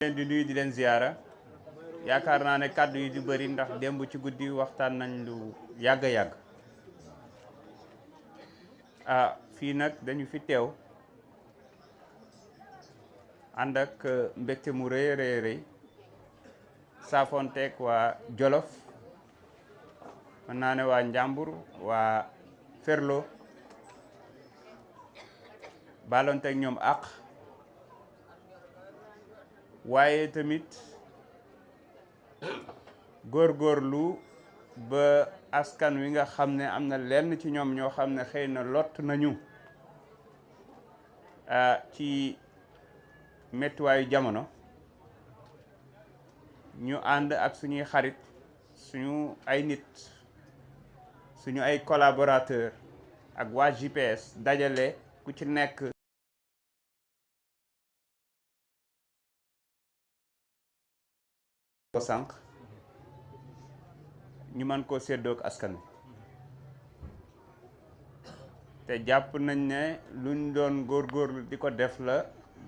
leen di nuyu di leen ziyaara yaakaar naa ne kàddu yi du bëri ndax démb ci guddi waxtaan nañ lu yàgg fii nag dañu fi teew ànd ak mbégte mu rëy saafonteeg waa Jolof mën naa ne waa Njàmbur waa Ferlo balonteeg ñoom àq waaye tamit góorgóorlu ba askan wi nga xam ne am na lenn ci ñoom ñoo xam ne xëy na lott nañu ci méttiwaayu jamono ñu ànd ak suñuy xarit suñu ay nit suñu ay collaborateur ak waa GPS dajale ku ci nekk ko sànq ñu mën koo séddoog askan wi te jàpp nañ ne luñ doon góorgóorlu di ko def la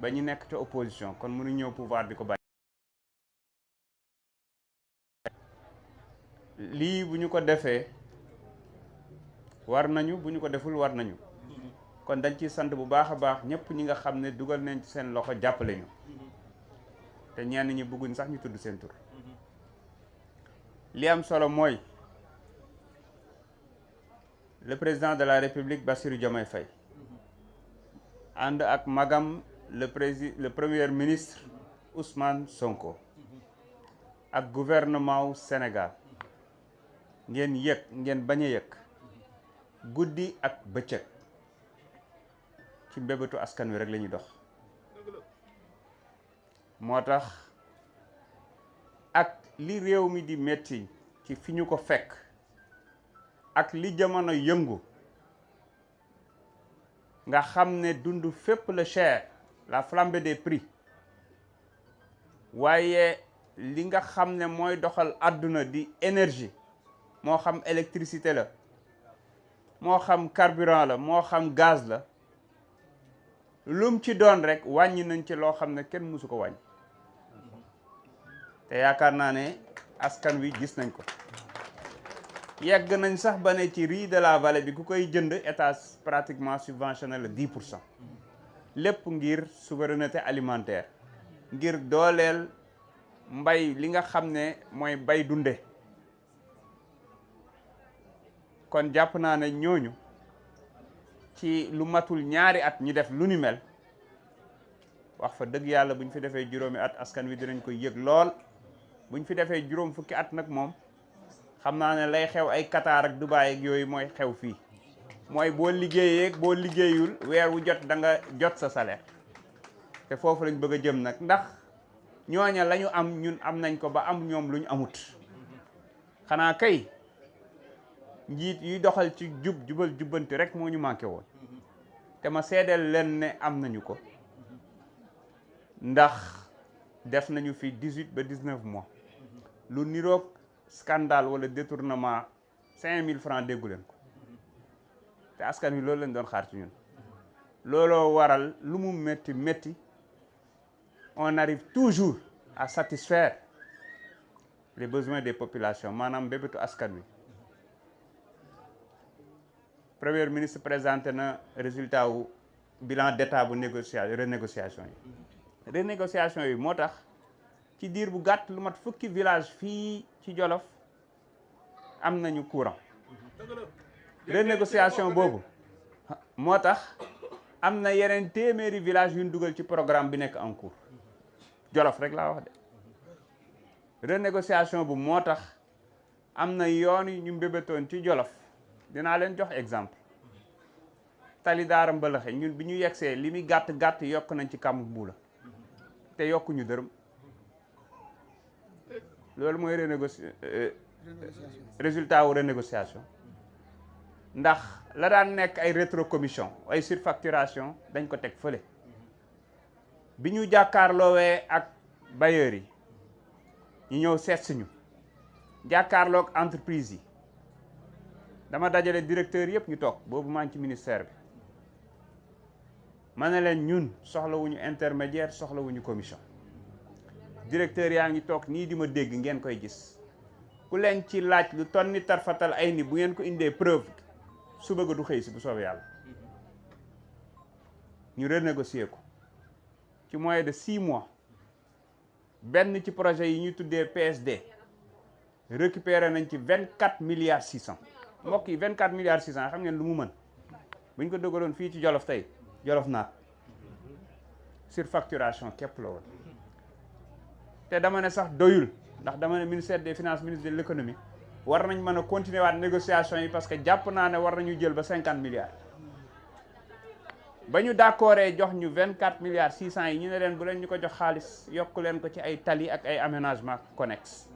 ba ñu nekk ci opposition kon mënu ñëw pouvoir di ko bàyyi. lii bu ñu ko defee war nañu bu ñu ko deful war nañu kon dañ ciy sant bu baax a baax ñëpp ñi nga xam ne dugal nañ ci seen loxo jàppale ñu te ñenn ñi bëgguñ sax ñu tudd seen tur. li am solo mooy le président de la République Bassirou Diomaye Faye ànd ak magam le premier ministre Ousmane Sonko ak gouvernement wu Sénégal ngeen yëg ngeen bañ a yëg guddi ak bëccëg ci mbébétu askan wi rek la ñuy dox moo tax ak li réew mi di metti ci fi ñu ko fekk ak li jamono yëngu nga xam ne dund fépp la cher la flambée des prix waaye li nga xam ne mooy doxal àdduna di énergie moo xam électricité la moo xam carburant la moo xam gaz la lum ci doon rek wàññi nañ ci loo xam ne kenn mësu ko wàññi te yaakaar naa ne askan wi gis nañ ko yegg nañ sax ba ne ci riz de la vallée bi ku koy jënd état pratiquement subventionné la 10% lépp ngir souveraineté alimentaire ngir dooleel mbay li nga xam ne mooy bay dunde kon jàpp naa ne ñooñu ci lu matul ñaari at ñu def lu ni mel wax fa dëgg yàlla bu ñu fi defee juróomi at askan wi dinañ koy yëg lool bu ñu fi defee juróom fukki at nag moom xam naa ne lay xew ay Qatar ak Dubaï ak yooyu mooy xew fii mooy boo liggéeyee boo liggéeyul weer wu jot da nga jot sa salaire te foofu lañ bëgg a jëm nag ndax ñooña la ñu am ñun am nañ ko ba am ñoom lu ñu amut xanaa kay njiit yuy doxal ci jubal jubbanti rek moo ñu manqué woon te ma seedeel leen ne am nañu ko ndax def nañu fi 18 ba 19 mois lu niroog scandale wala détournement 5000 francs déggu leen ko te askan wi loolu lañ doon xaar ci ñun looloo waral lu mu métti métti on arrive toujours à satisfaire les besoins des populations maanaam mbébétu askan wi. Premier ministre présenté na résultat wu bilan d'état bu renégociation yi moo tax ci diir bu gàtt lu mat fukki village fii ci Jolof am nañu courant renégociation boobu moo tax am na yeneen téeméeri village yu ñu dugal ci programme bi nekk en cours Jolof rek laa wax de renégociation bu moo tax am na yoon yu ñu mbébétoon ci Jolof dinaa leen jox exemple tali daara mbalaxe ñun bi ñu yegsee li muy gàtt yokk nañ ci kàmmu buula te yokkuñu dërëm loolu mooy résultat wu renégociation ndax la daan nekk ay rétrocommission ay surfacturation dañ ko teg fële bi ñu jàkkaarloowee ak bailleurs yi ñu ñëw seet si ñu jàkkaarloog entreprise yi dama dajale directeur yëpp ñu toog boobu maa ngi ci ministère bi ma ne leen ñun soxlawuñu intermédiaire soxlawuñu commission directeur yaa ngi toog nii di ma dégg ngeen koy gis ku leen ci laaj lu ton ni tarfatal ay ni bu ngeen ko indee preuve suba ga du xëy si bu soobee yàlla ñu renégocier ko ci moyen de 6 mois benn ci projet yi ñu tuddee PSD récupéré nañ ci 24 milliards 600 mbokk yi 24 milliards 600 xam ngeen lu mu mën buñ ko dogaloon fii ci Jolof tey Jolof naat surfacturation képp la woon te dama ne sax doyul ndax dama ne ministère des finances ministre de l'économie war nañ mën a continuer waat négociation yi parce que jàpp naa ne war nañu jël ba 50 milliards ba ñu d'accordé jox ñu 24 milliards 600 yi ñu ne leen bu leen ñu ko jox xaalis yokk leen ko ci ay tali ak ay aménagement connexe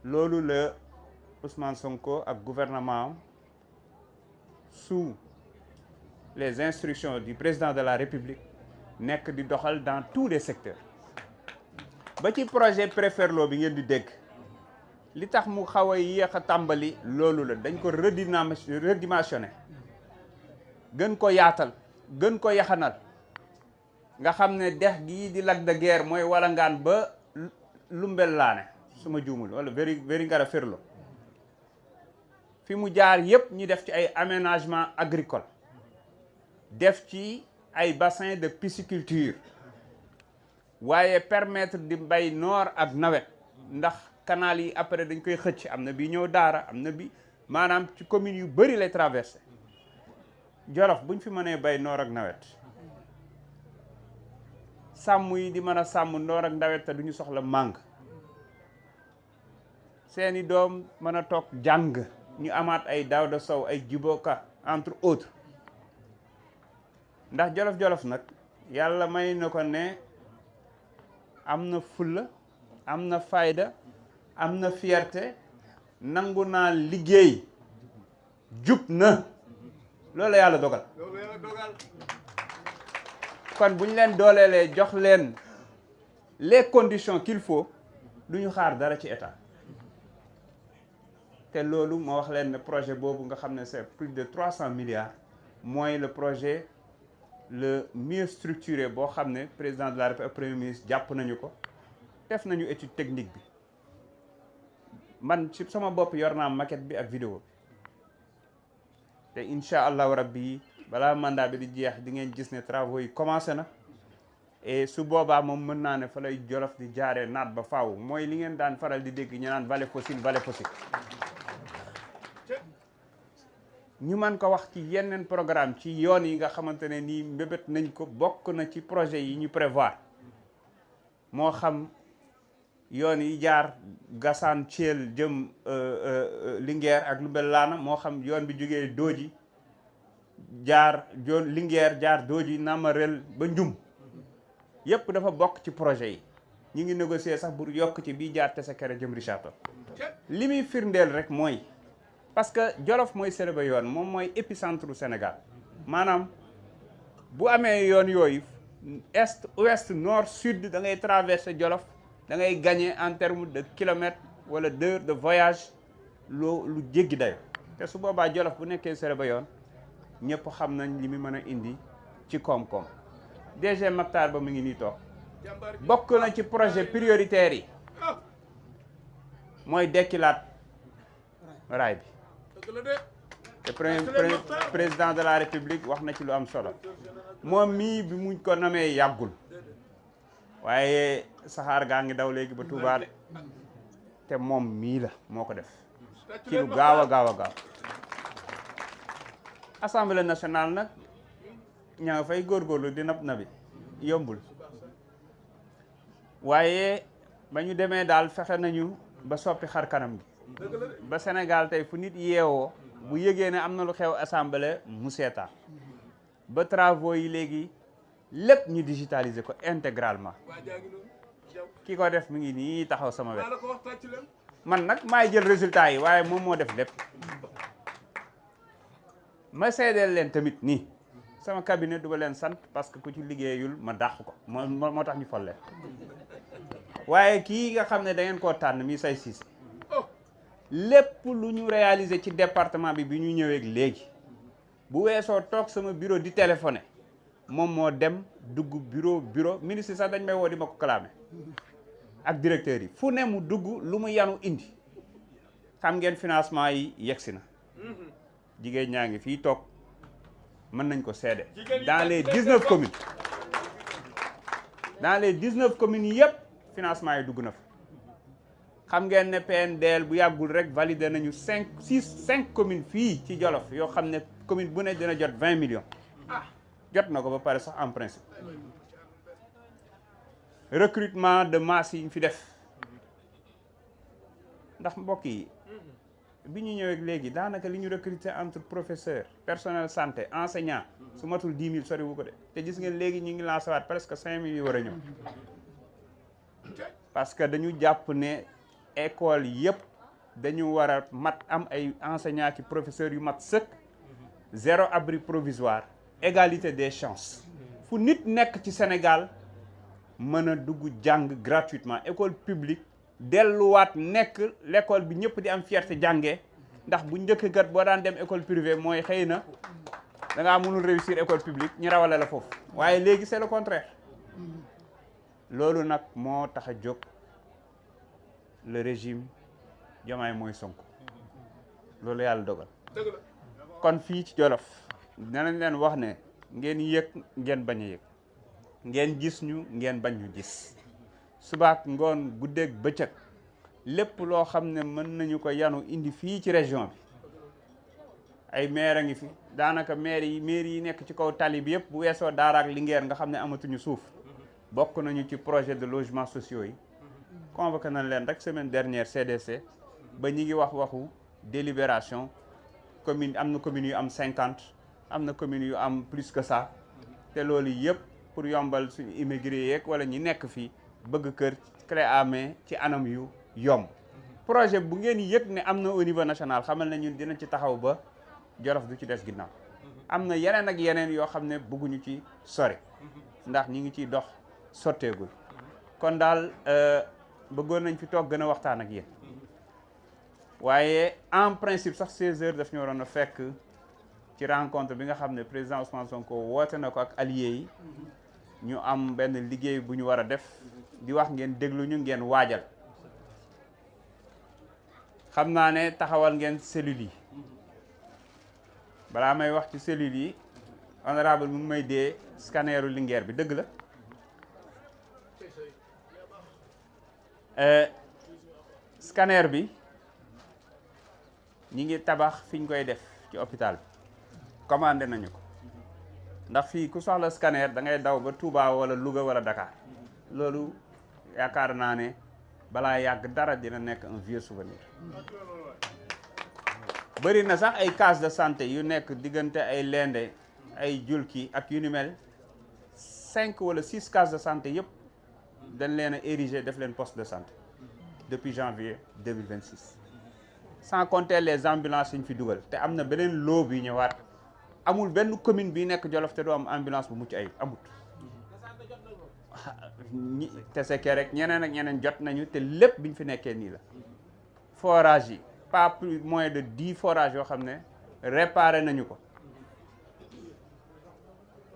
loolu la Ousmane Sonko ak gouvernement sous les instructions du président de la République nekk di doxal dans tous les secteurs ba ci projet Préferlo bi ngeen di dégg li tax mu xaw a yéex a tàmbali loolu la dañ ko redimensionné gën ko yaatal gën ko yaxanal nga xam ne dex gii di Lac de Guiers mooy walangaan ba Lumbel laane su ma juumul wala veri ngara Ferlo fi mu jaar yépp ñu def ci ay aménagement agricole def ci ay bassin de pisciculture waaye permettre di mbay noor ak nawet ndax canal yi après dañ koy xëcc am na bi ñëw Daara am na bi maanaam ci communes yu bëri lay traversé Jolof buñ fi mënee bay noor ak nawet sàmm yi di mën a sàmm noor ak nawet te duñu soxla màng seeni doom mën a toog jàng ñu amaat ay Daouda Sow ay Djiboka entre autres ndax Jolof-Jolof nag yàlla may na ko ne am na fulla am na fayda am na fierté nangu naa liggéey jub na loolu la yàlla dogal kon bu ñu leen dooleelee jox leen les conditions qu'il faut du ñu xaar dara ci état te loolu moo wax leen ne projet boobu nga xam ne c'est plus de 300 milliards mooy le projet le mieux structuré boo xam ne président de la République ak premier ministre jàpp nañu ko def nañu étude technique bi man ci sama bopp yor naa maquette bi ak vidéo bi te incha allahu rabbi balaa mandat bi di jeex di ngeen gis ne travaux yi commencé na et su boobaa moom mën naa ne fa lay Jolof di jaaree naat ba faaw mooy li ngeen daan faral di dégg ñu naan vallée fossile ñu mën ko wax ci yeneen programme ci yoon yi nga xamante ne nii mbébét nañ ko bokk na ci projet yi ñu prévoir moo xam yoon yi jaar Gassane Thiel jëm Linguère ak Loubel Lana moo xam yoon bi jógee Dooji jaar Linguère jaar Dooji Namarel ba Njum yépp dafa bokk ci projet yi ñu ngi négocier sax pour yokk ci bii jaar Tessékéré jëm Richard Toll li muy firndeel rek mooy parce que Jolof mooy Sénégal yoon moom mooy épicentre du Sénégal maanaam bu amee yoon yooyu est ouest nord sud da ngay traverser Jolof da ngay gagner en termes de kilomètres wala d'heures de voyage lu jéggi dayo te su boobaa Jolof bu nekkee Sénégal yoon ñëpp xam nañ li mu mën a indi ci koom-koom DG Mactar Ba mu ngi nii toog bokk na ci projet prioritaire yi mooy dekkilaat raay bi te président de la République wax na ci lu am solo moom mii bi muñ ko namee yàggul waaye saxaar gaa ngi daw léegi ba Touba de te moom mii la moo ko def ci lu gaaw a gaaw Assemblée nationale nag ña nga fay góorgóorlu di nab nabi yombul waaye ba ñu demee daal fexe nañu ba soppi xar kanam gi ba Sénégal tey fu nit yeewoo bu yëgee ne am na lu xew assemblée mu seetaan ba travaux yi léegi lépp ñu digitaliser ko intégralement ki ko def mu ngi nii taxaw sama wet man nag maay jël résultat yi waaye moom moo def lépp ma seedeel leen tamit nii sama cabinet du ma leen sant parce que ku ci liggéeyul ma dàq ko moo tax ñu folle waaye kii nga xam ne da ngeen koo tànn mi say siis lépp lu ñu réaliser ci département bi ñu ñëwee léegi bu weesoo toog sama bureau di téléphoné moom moo dem dugg bureau ministre sax dañ may woo di ma ko clamé ak directeurs yi fu ne mu dugg lu mu yanu indi xam ngeen financement yi yegsi na jigéen ñaa ngi fii toog mën nañ ko seede dans les 19 communes yi yëpp financement yi dugg na fa xam ngeen ne PNDL bu yàggul rek validé nañu 5 communes fii ci Jolof yoo xam ne commune bu ne dina jot 20 millions jot na ko ba pare sax en principe recrutement de masse yi ñu fi def ndax mbokk yi bi ñu ñëwee léegi daanaka li ñu recruter entre professeur personnel santé enseignant su matul 10 000 soriwu ko de te gis ngeen léegi ñu ngi lancé waat presque 5 000 yu war a ñëw parce que dañu jàpp ne école yëpp dañu war a mat am ay enseignants ci professeurs yu mat sëkk zéro abri provisoire égalité des chances fu nit nekk ci Sénégal mën a dugg jàng gratuitement école publique delluwaat nekk l'école bi ñëpp di am fierté jàngee ndax bu njëkk kat boo daan dem école privée mooy xëy na da ngaa mënul réussir école publique ñu rawale la foofu waaye léegi c'est le contraire loolu nag moo tax a jóg le régime Diomaye mooy Sonko loolu yàlla dogal kon fii ci Jolof danañ leen wax ne ngeen yëg ngeen bañ a yëg ngeen gis ñu ngeen bañ ñu gis subaak ngoon guddeeg bëccëg lépp loo xam ne mën nañu ko yanu indi fii ci région bi ay maire a ngi fi daanaka maire yi nekk ci kaw tali bi yëpp bu weesoo Daara ak Linguère nga xam ne amatuñu suuf bokk nañu ci projet de logement sociaux yi convoqué nañ leen rek semaine dernière CDC ba ñi ngi wax waxu délibération commune am na communes yu am 50 am na communes yu am plus que ça te loolu yëpp pour yombal suñu immigré yeeg wala ñi nekk fii bëgg kër clé à main ci anam yu yomb projet bu ngeen yëg ne am na au niveau national xamal na ñun dinañ ci taxaw ba Jolof du ci des ginnaaw am na yeneen ak yeneen yoo xam ne bëgguñu ci sore ndax ñi ngi ciy dox sotteegul kon daal bëggoon nañ fi toog gën a waxtaan ak yéen waaye en principe sax 16 heures daf ñu waroon a fekk ci rencontre bi nga xam ne président Ousmane Sonko woote na ko ak alliés yi ñu am benn liggéey bu ñu war a def di wax ngeen déglu ñu ngeen waajal xam naa ne taxawal ngeen cellules yi balaa may wax ci cellules yi honorable mu ngi may dee scanneru Linguère bi dëgg la scanner bi ñi ngi tabax fi ñu koy def ci hôpital bi commandé nañu ko ndax fii ku soxla scanner da ngay daw ba Touba wala Louga wala Dakar loolu yaakaar naa ne balaa yàgg dara dina nekk un vieux souvenir bëri na sax ay case de santé yu nekk diggante ay Lendé ay Julki ak yu ni mel 5 wala 6 cases de santé yëpp dañ leen a érigé def leen poste de santé depuis janvier 2026 sans compter les ambulances yi ñu fi dugal te am na beneen loo bi ñëwaat amul benn commune bi nekk Jolof te doo am ambulance bu mucc ayib amut te sekkee rek ñeneen ak ñeneen jot nañu te lépp bi ñu fi nekkee nii la forage yi pas plus moins de 10 forages yoo xam ne réparé nañu ko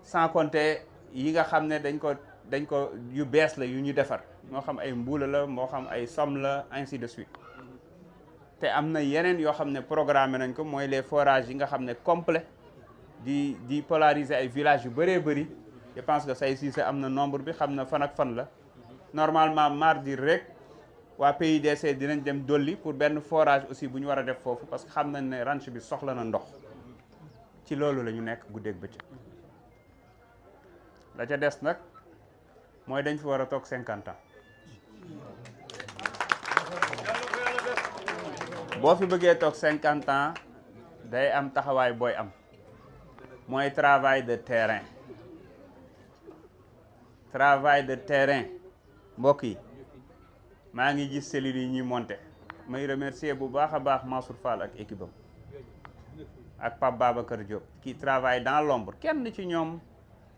sans compter yi nga xam ne dañ ko yu bees la yu ñu defar moo xam ay mbuula la moo xam ay som la ainsi de suite te am na yeneen yoo xam ne programmé nañ ko mooy les forages yi nga xam ne complet di polariser ay villages yu bëree bëri je pense que say Cissé am na nombre bi xam na fan ak fan la normalement mardi rek waa PIDC dinañ dem dolli pour benn forage aussi bu ñu war a def foofu parce que xam nañ ne ranch bi soxla na ndox ci loolu la ñu nekk guddeeg bëccëg la ca des nag mooy dañ fi war a toog 50 ans boo fi bëggee toog 50 ans day am taxawaay booy am mooy travail de terrain mbokk yi maa ngi gis cellules yi ñuy monter may remercier bu baax a baax Mansour Fall ak équipe am ak Pape Babacar Diop qui travaille dans l'ombre kenn ci ñoom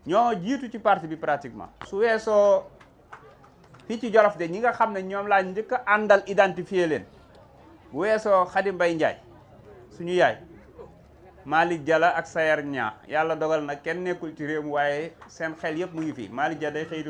ñoo jiitu ci parti bi pratiquement su weesoo fii ci Jolof de ñi nga xam ne ñoom laa njëkk a àndal identifier leen bu weesoo Khady Mbaye Ndiaye suñu yaay Malick Diala ak Sayar Ñaa yàlla dogal na kenn nekkul ci réew mi waaye seen xel yëpp mu ngi fii Malick Dia day xëy di